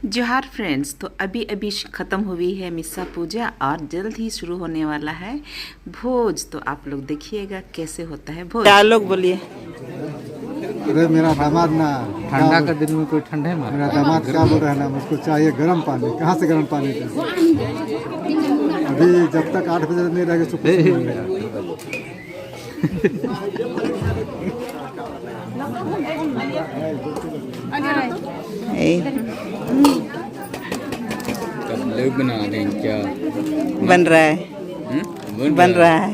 जोहार फ्रेंड्स, तो अभी अभी ख़त्म हुई है मिस्सा पूजा और जल्द ही शुरू होने वाला है भोज। तो आप लोग देखिएगा कैसे होता है भोज। क्या लोग बोलिए। अरे मेरा दामाद ना ठंडा का दिन में कोई ठंडा है मेरा दामाद क्या बोल रहा है ना, मुझको चाहिए गर्म पानी। कहाँ से गर्म पानी चाहिए? अभी जब तक 8 बजे नहीं रहेगा तो कुछ नहीं मिलेगा। लोग बना दें क्या? बन रहा है, बन रहा है।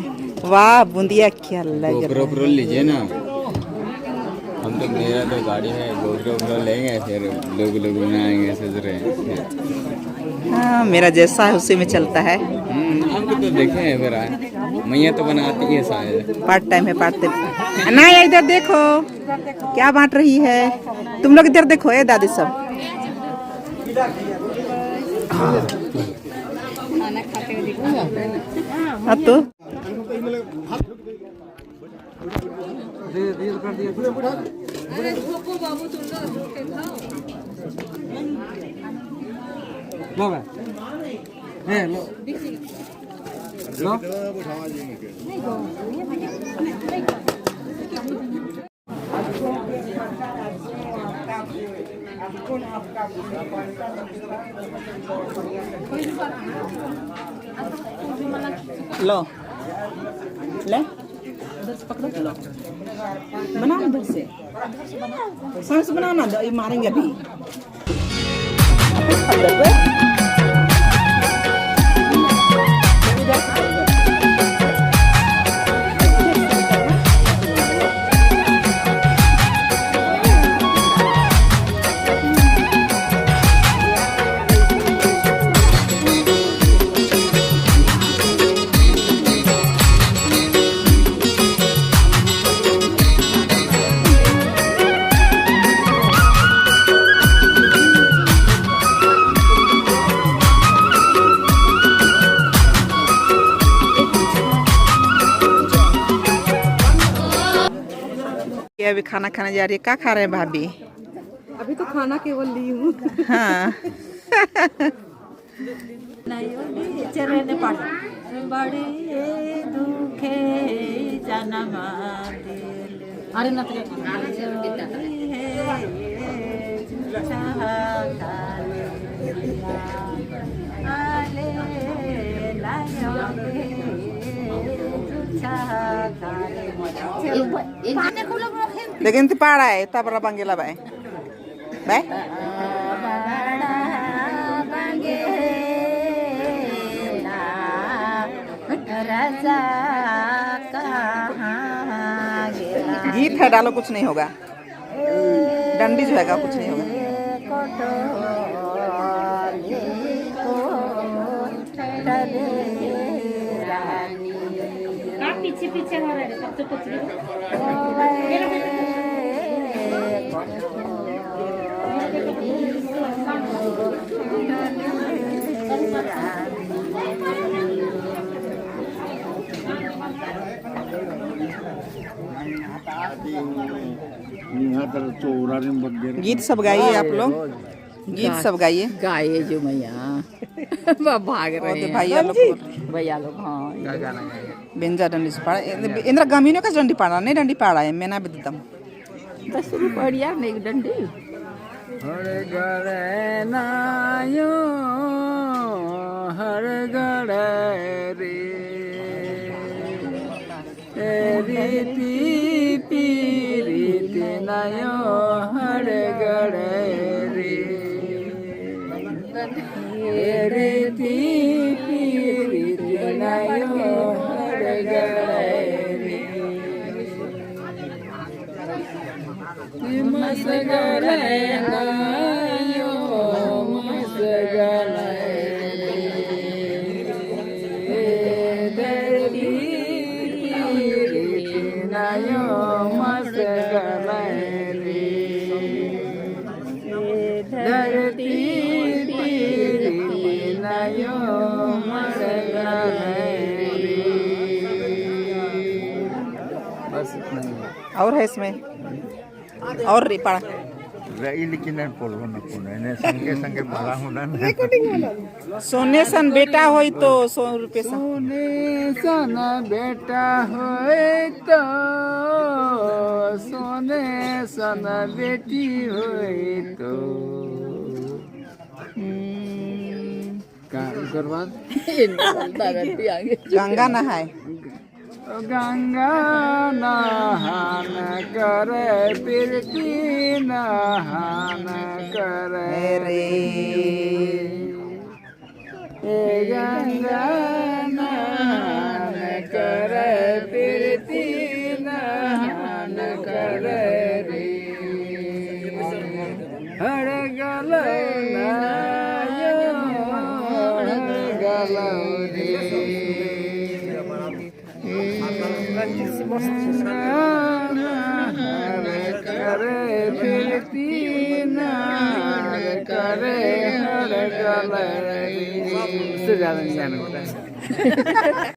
वाह, बूंदिया क्या लग रहा है। गोप्रो लीजिए ना। हम तो मेरा तो गाड़ी है, गोप्रो लेंगे फिर लोग बनाएंगे सोच रहे हैं। हाँ, मेरा जैसा है उसी में चलता है। आपको तो देखे हैं फिर मैया तो बनाती है शायद। पार्ट टाइम है, पार्ट टाइम ना। इधर देखो क्या बांट रही है। तुम लोग इधर देखो, ए दादी सब। हाँ तो लो ले पकड़ो, लो बना उधर से सांस बनाना, ये मारेंगे अभी। अभी खाना खाने जा रही है। क्या खा रहे हैं भाभी? अभी तो खाना केवल ली हूँ। हाँ अरे ना लेकिन पाड़ा है तब बंगेला बाय बाय गीत है, डालो कुछ नहीं होगा। डंडी जो है कुछ नहीं होगा। पीछे पीछे हो रहे हैं तो कुछ गीत सब गाइए आप लोग, गीत सब गाइए। गाये जो मैया भाग रहे हैं भैया लोग, भैया लोग। हाँ बेंजा डंडी से पाड़ा इंद्रा गमीनों का डंडी पाड़ा नहीं, डंडी पाड़ा है मैंने बिदम बस शुरू पड़िया नहीं डंडी। हर गड़े नायो हर गड़े रे रीति पीरीति नायो हर गड़े रे रीति पीरीति नायो हर गड़े मस गड़े नायो मस गड़े दर्दी नायो मस गड़े और है इसमें और रिपा सोने सन बेटा होई तो 100 रुपये सन सोने सन बेटा होए तो सोने सन बेटी होए तो करवा गंगा नहाए गंगा नहान करे प्रीति नहान करे रे गंगा नहान करे प्रीति नहान करे रे हर गलो नायो हर गलो रे करे प्रीति नार करे हर गले से ज्यादा नहीं जाना होता है